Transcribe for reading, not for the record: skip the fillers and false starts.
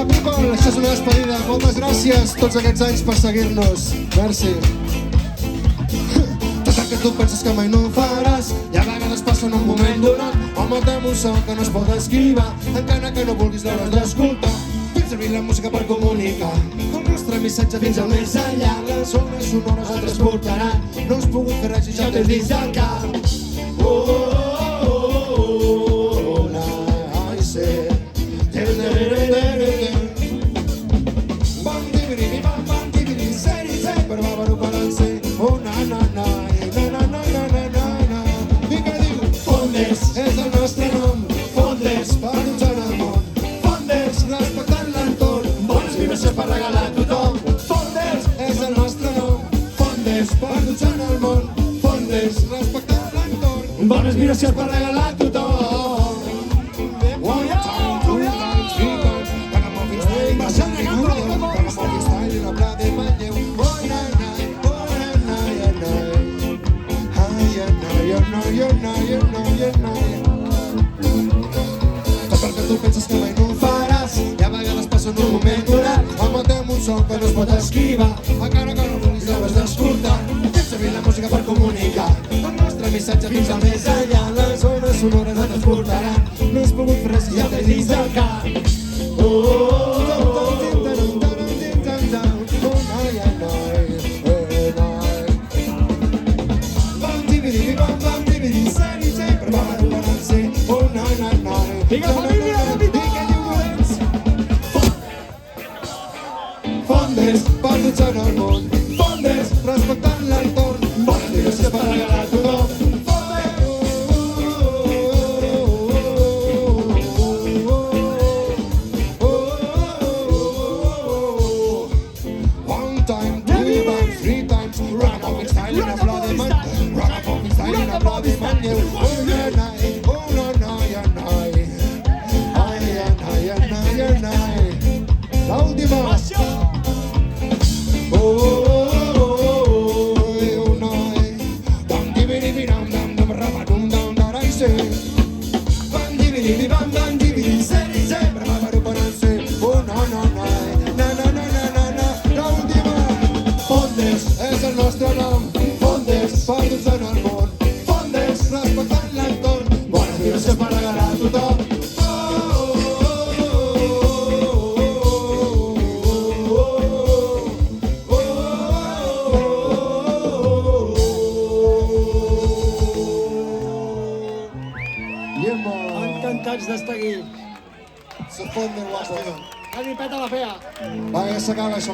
people, això és una despedida. Moltes gràcies tots aquests anys per seguir-nos. Merci. Tot el que tu penses que mai no ho faràs i a vegades passa en un moment donat. Home, tem un so que no es pot esquivar, encara que no vulguis l'hauràs d'escoltar. Fem servir la música per comunicar el nostre missatge fins al més enllà. Les ones sonores el transportaran. No has pogut fer res i ja t'he dins del cap. És el nostre nom, Fonders, per donar el món. Fonders, respectant l'entorn, bones vibracions per regalar a tothom. Fonders, és el nostre nom, Fonders, per donar el món. Fonders, respectant l'entorn, bones vibracions per regalar a tothom. Tu penses que mai no ho faràs i a vegades passa en un moment donat. Home, tem un so que no es pot esquivar, encara que no vulguis l'hauràs d'escoltar. Fem servir la música per comunicar el nostre missatge fins al més enllà. Les ones sonores et transportaran. No has pogut fer res i ja t'he dins del cap. Vinga, família! Fonders, per donar el món. Fonders, respectant l'entorn. Bones vibracions per regalar a tothom. One time, two times, three times. Rock up in style in a bloody man. Rock up in style in a bloody man. Oh, yeah, night. Oh, no, no, yeah, night. La última. Fonders, és el nostre nom. Fonders, per donar el món. Fonders, respectant l'entorn. Bones vibracions per regalar a tothom. Encantats d'estar aquí. Se fon de guapo. Ani peta la fea. Va, ja s'acaba això.